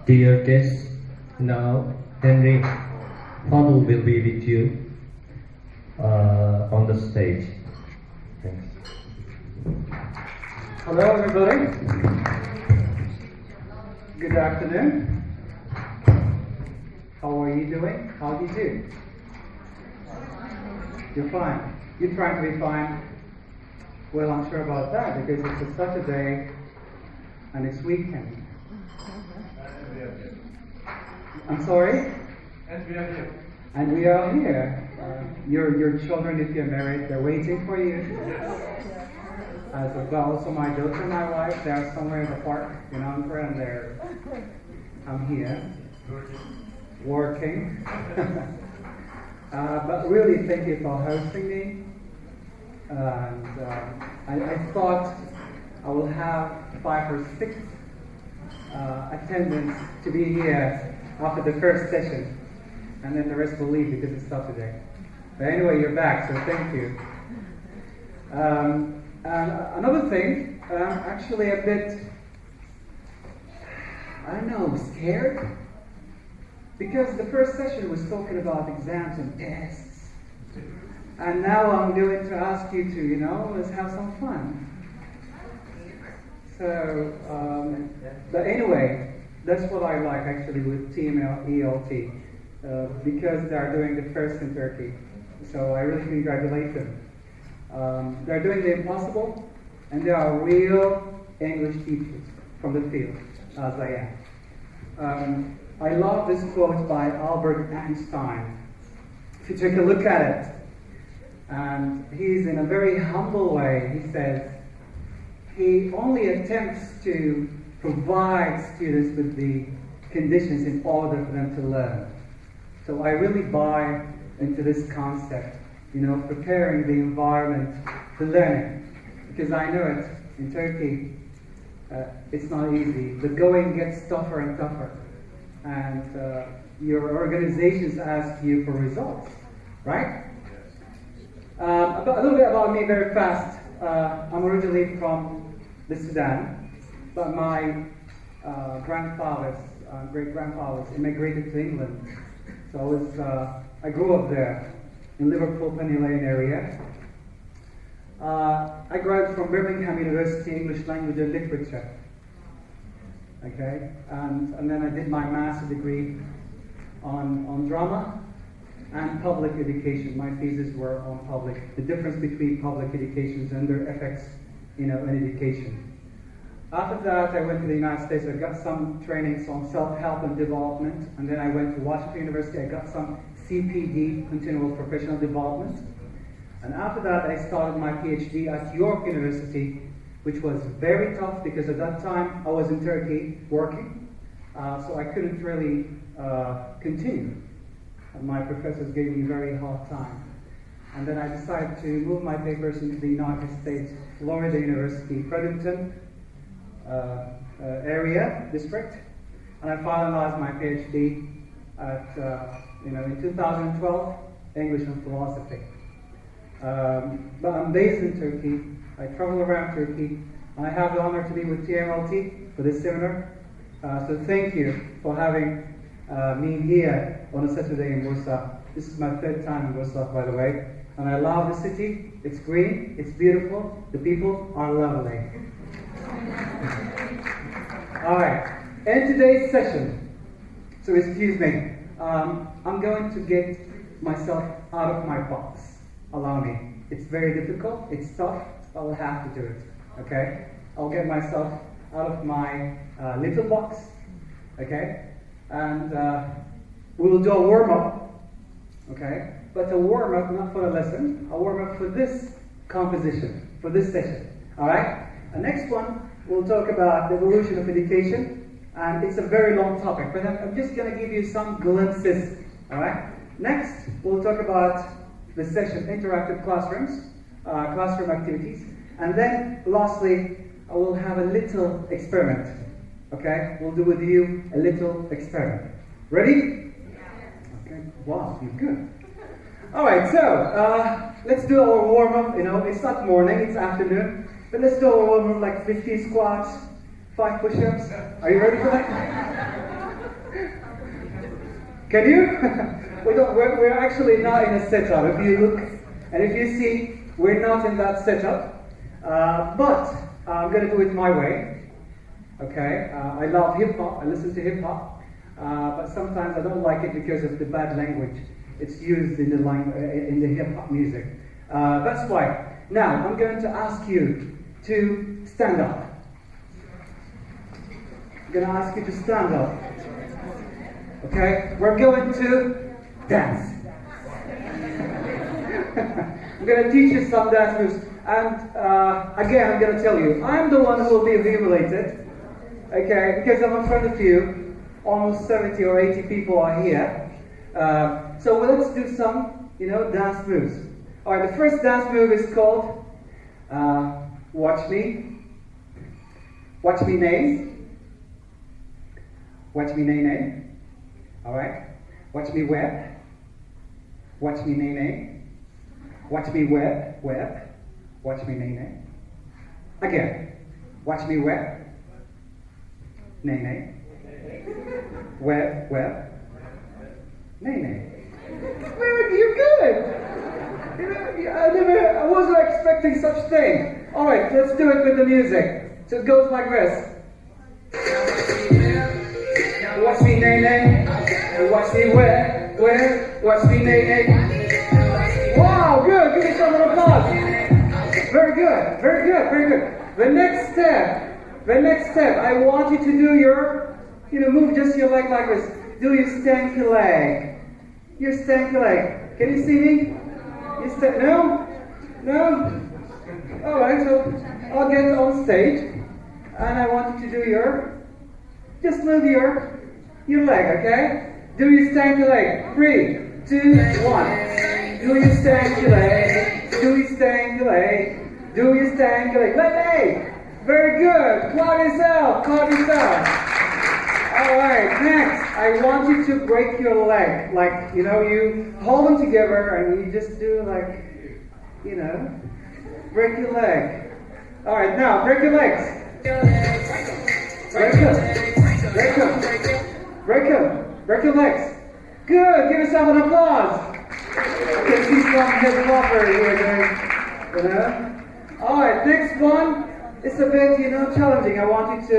Dear guests, now Henry Fadl will be with you on the stage. Thanks. Hello everybody. Good afternoon. How are you doing? How do you do? You're fine. You're trying to be fine? Well, I'm sure about that because it's a Saturday and it's weekend. I'm sorry? And we are here. And we are here. Your children, if you're married, they're waiting for you. As well, also my daughter and my wife, they're somewhere in the park in Ankara, and I'm here, working. But really, thank you for hosting me. And I thought I will have 5 or 6 attendants to be here after the first session, and then the rest will leave because it's Saturday. But anyway, you're back, so thank you. Another thing, I'm actually a bit, I don't know, scared, because the first session was talking about exams and tests, and now I'm going to ask you to, let's have some fun. So, but anyway, that's what I like actually with TMELT, because they are doing the first in Turkey. So I really congratulate them. They're doing the impossible, and they are real English teachers from the field, as I am. I love this quote by Albert Einstein. If you take a look at it, and he's in a very humble way, he says, he only attempts to provide students with the conditions in order for them to learn. So I really buy into this concept, preparing the environment for learning. Because I know it, in Turkey, it's not easy. The going gets tougher and tougher. And your organizations ask you for results, right? A little bit about me very fast. I'm originally from the Sudan, but my grandfathers, great-grandfathers immigrated to England. So I grew up there in Liverpool, Penny Lane area. I graduated from Birmingham University, English Language and Literature. Okay, and then I did my master's degree on drama and public education. My thesis were on the difference between public education and their effects, in education. After that, I went to the United States. I got some trainings on self-help and development, and then I went to Washington University. I got some CPD, continual professional development. And after that, I started my PhD at York University, which was very tough because at that time I was in Turkey working, so I couldn't really continue. And my professors gave me a very hard time. And then I decided to move my papers into the United States, Florida University, Fredericton area, district, and I finalized my PhD at, in 2012, English and philosophy. But I'm based in Turkey. I travel around Turkey, and I have the honor to be with TMLT for this seminar. So thank you for having me here on a Saturday in Bursa. This is my 3rd time in Bursa, by the way, and I love the city. It's green, it's beautiful, the people are lovely. Alright, in today's session, so excuse me, I'm going to get myself out of my box. Allow me. It's very difficult, it's tough, but I'll have to do it, okay? I'll get myself out of my little box, okay? And we will do a warm-up, okay? But a warm-up not for a lesson, a warm-up for this composition, for this session, alright? The next one, we'll talk about the evolution of education, and it's a very long topic, but I'm just going to give you some glimpses, alright? Next, we'll talk about the session, interactive classrooms, classroom activities, and then lastly, I will have a little experiment, okay? We'll do with you a little experiment. Ready? Okay, wow, you're good. Alright, so, let's do our warm-up, it's not morning, it's afternoon, but let's do our warm-up like 50 squats, 5 push-ups. Are you ready for that? Can you? We're actually not in a setup. If you look and if you see, we're not in that setup. But I'm going to do it my way. Okay? I love hip-hop. I listen to hip-hop. But sometimes I don't like it because of the bad language it's used in the hip-hop music. That's why. Now, I'm going to ask you to stand up. I'm going to ask you to stand up. Okay? We're going to dance. I'm going to teach you some dance moves. And again, I'm going to tell you, I'm the one who will be humiliated. Okay? Because I'm in front of you. Almost 70 or 80 people are here. So let's do some, dance moves. Alright, the first dance move is called Watch Me. Watch Me Nay. Watch Me Nay Nay. Alright. Watch Me Web. Watch Me Nay Nay. Watch Me Web. Web. Watch Me Nay Nay. Again. Watch Me Web. Nay Nay. Web. Web. Nay Nay. You're good! I wasn't expecting such thing. Alright, let's do it with the music. So it goes like this. Watch me nay nay. Watch me where. Watch me nay nay. Wow, good. Give me some applause. Very good. Very good. Very good. The next step, I want you to do your, move just your leg like this. Do your stanky leg. Your stanky leg. Can you see me? No? No? Alright, so I'll get on stage and I want you to do just move your leg, okay? Do your stanky leg. 3, 2, 1. Do your stanky leg. Do your stanky leg. Do your stanky leg. Hey! Very good. Clap yourself. Clap yourself. Alright, next, I want you to break your leg. Like, you hold them together and you just do break your leg. Alright, now, break your legs. Break them. Break them. Break them. Break your legs. Good, give yourself an applause. I can see some hip hopper here Alright, next one. It's a bit, challenging. I want you to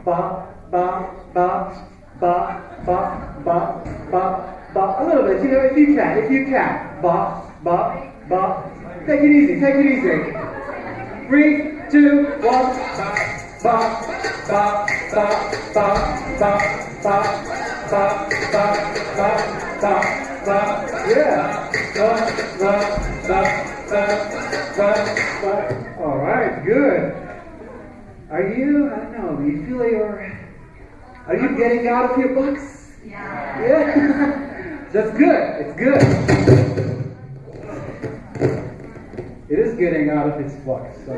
bop. Ba, ba, ba, ba, ba, ba, ba. A little bit, if you can. Ba, ba, ba. Take it easy. 3, 2, 1. Ba, ba, ba, ba, ba, ba, ba, ba, ba, ba, ba. Yeah. Ba. All right, good. Are you? I don't know. Do you feel Are you getting out of your box? Yeah? That's good. It's good. It is getting out of its box. So.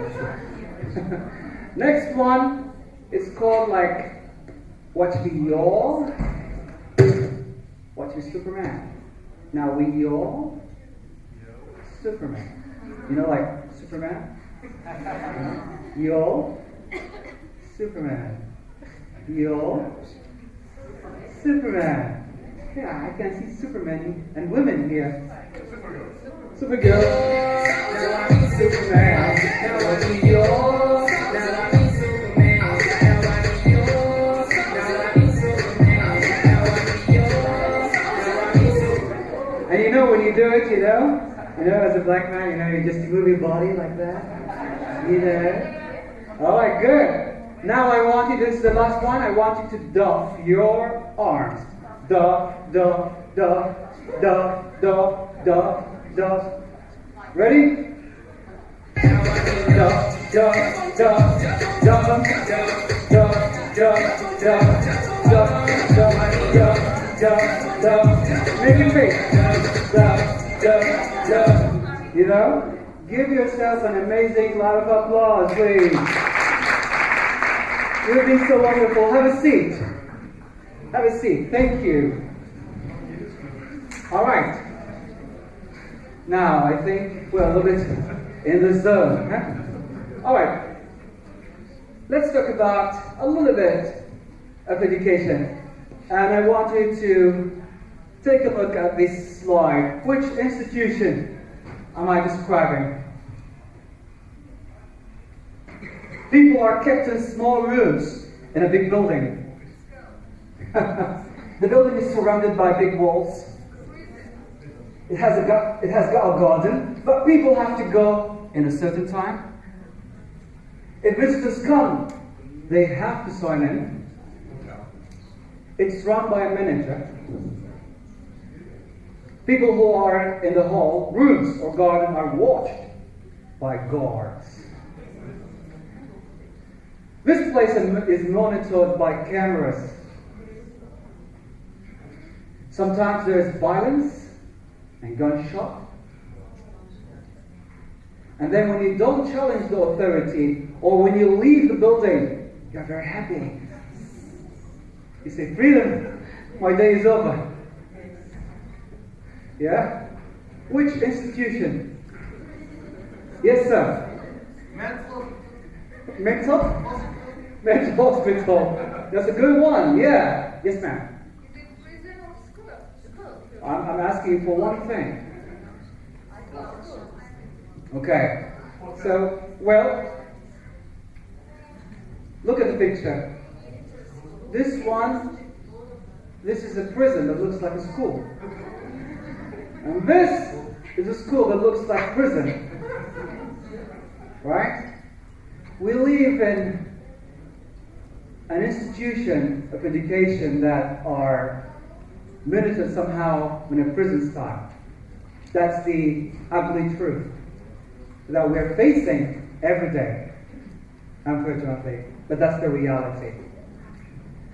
Next one is called Watch Me Yawl. Watch Me Superman. Now we yawl. Superman. Superman? Yawl. Superman. Yawl. Superman. Yeah, I can see Superman and women here. Supergirl. Now I need Superman. Now I need yawl. Now I need Superman. Now I need yawl. Now I need Superman. Now I need yawl. Now I need Superman. And when you do it, as a black man, you just move your body like that. Alright, good. Now I want you, this is the last one, I want you to duff your arms. Duff, duff, duff, duff, duff, duff, duff. Ready? Duff, duff, duff, duff, duff, duff, duff, duff, duff, duff, duff. Make it big. Duff, duff, duff. Give yourself an amazing lot of applause, please. You've been so wonderful. Have a seat. Have a seat. Thank you. All right. Now, I think we're a little bit in the zone. Huh? All right. let's talk about a little bit of education. And I want you to take a look at this slide. Which institution am I describing? People are kept in small rooms in a big building. The building is surrounded by big walls. It has got a garden, but people have to go in a certain time. If visitors come, they have to sign in. It's run by a manager. People who are in the hall, rooms or garden are watched by guards. This place is monitored by cameras. Sometimes there is violence and gunshot. And then when you don't challenge the authority, or when you leave the building, you're very happy. You say, freedom, my day is over. Yeah? Which institution? Yes, sir. Mental? Mental hospital. That's a good one, yeah. Yes, ma'am. Is it prison or school? I'm asking for one thing. Okay. So, well, look at the picture. This is a prison that looks like a school. And this is a school that looks like prison. Right? We live in an institution of education that are monitored somehow in a prison style. That's the ugly truth that we're facing every day, unfortunately. But that's the reality.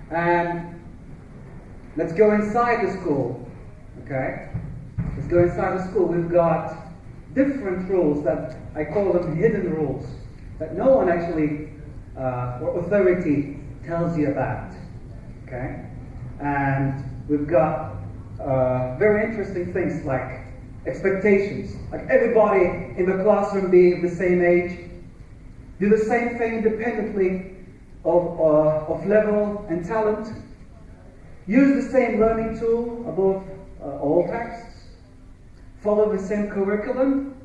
And let's go inside the school. Okay? Let's go inside the school. We've got different rules that I call them hidden rules that no one actually or authority tells you about. Okay? And we've got very interesting things like expectations, like everybody in the classroom being the same age, do the same thing independently of level and talent, use the same learning tool above all texts, follow the same curriculum,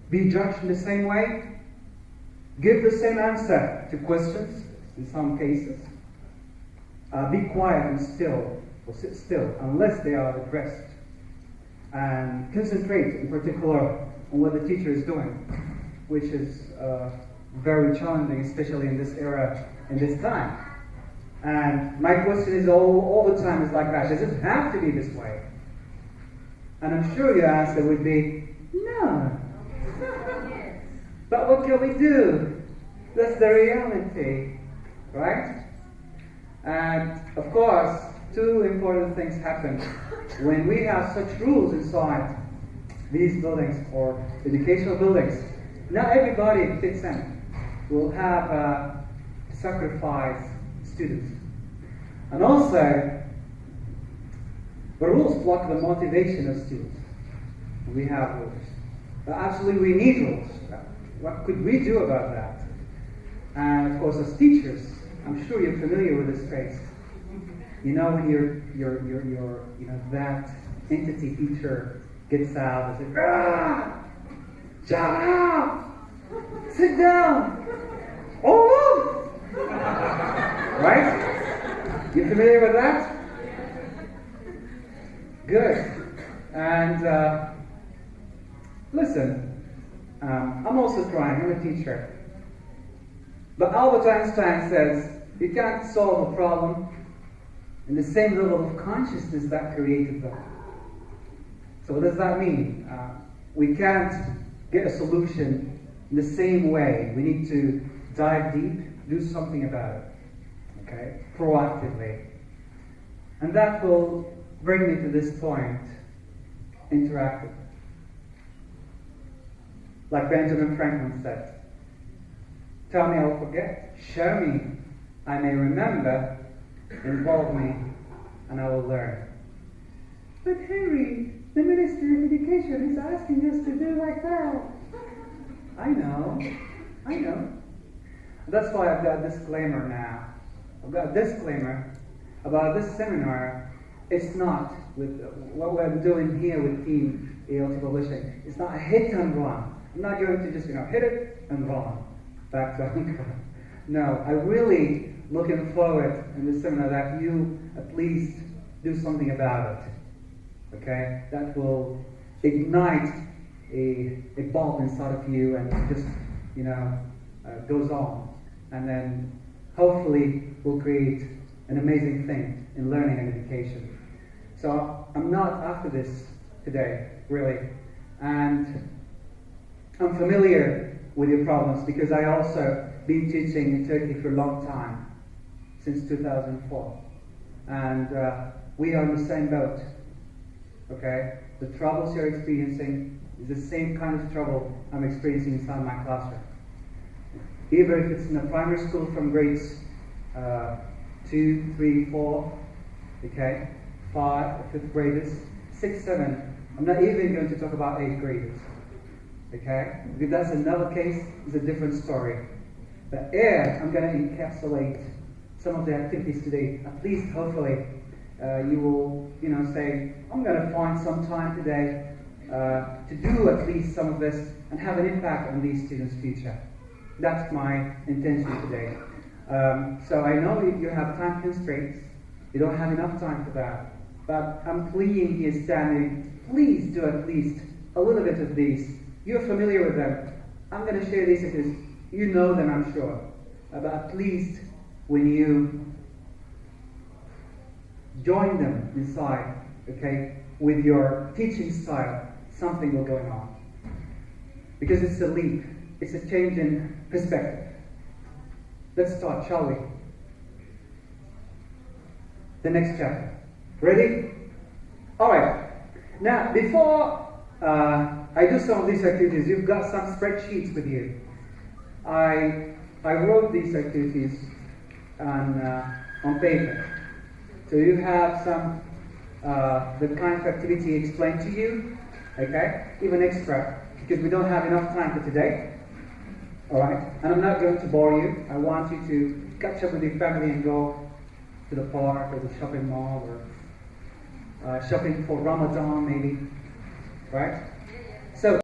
be judged in the same way, give the same answer to questions in some cases, be quiet and still, or sit still unless they are addressed, and concentrate in particular on what the teacher is doing, which is very challenging, especially in this era, in this time. And my question is all the time is like that. Does it have to be this way? And I'm sure your answer would be, no. But what can we do? That's the reality, right? And of course, two important things happen when we have such rules inside these buildings or educational buildings. Not everybody fits in. We'll have to sacrifice students. And also, the rules block the motivation of students. We have rules. But actually, we need rules. What could we do about that? And of course, as teachers, I'm sure you're familiar with this phrase. You know when that entity teacher gets out and says, "Ah, shut up! Sit down! Oh!" Right? You familiar with that? Good. And listen, I'm also trying. I'm a teacher. But Albert Einstein says you can't solve a problem in the same level of consciousness that created them. So what does that mean? We can't get a solution in the same way. We need to dive deep, do something about it, okay, proactively. And that will bring me to this point, interactive. Like Benjamin Franklin said, tell me I'll forget, show me I may remember, involve me, and I will learn. But Harry, the Minister of Education is asking us to do like that. I know. That's why I've got a disclaimer now. I've got a disclaimer about this seminar. It's not with what we're doing here with Team ELT Publishing. It's not a hit and run. I'm not going to just hit it and run back to Ankara. No, I'm really looking forward in this seminar that you at least do something about it. Okay, that will ignite a bulb inside of you, and it just goes on, and then hopefully will create an amazing thing in learning and education. So I'm not after this today, really, and I'm familiar with your problems because I also been teaching in Turkey for a long time, since 2004, and we are in the same boat. Okay, the troubles you're experiencing is the same kind of trouble I'm experiencing inside my classroom. Either if it's in a primary school from grades 2, 3, 4, okay, 5, 5th graders, 6, 7. I'm not even going to talk about 8th graders. Okay? If that's another case, it's a different story. But here, I'm going to encapsulate some of the activities today. At least, hopefully, you will, say, I'm going to find some time today to do at least some of this and have an impact on these students' future. That's my intention today. So I know you have time constraints. You don't have enough time for that. But I'm pleading here standing, please do at least a little bit of these. You're familiar with them. I'm going to share these because you know them, I'm sure. But at least when you join them inside, okay, with your teaching style, something will go on. Because it's a leap. It's a change in perspective. Let's start, shall we? The next chapter. Ready? Alright. Now, before I do some of these activities, you've got some spreadsheets with you. I wrote these activities on paper. So you have some the kind of activity explained to you, okay? Even extra, because we don't have enough time for today. Alright? And I'm not going to bore you. I want you to catch up with your family and go to the park or the shopping mall or shopping for Ramadan maybe. Right?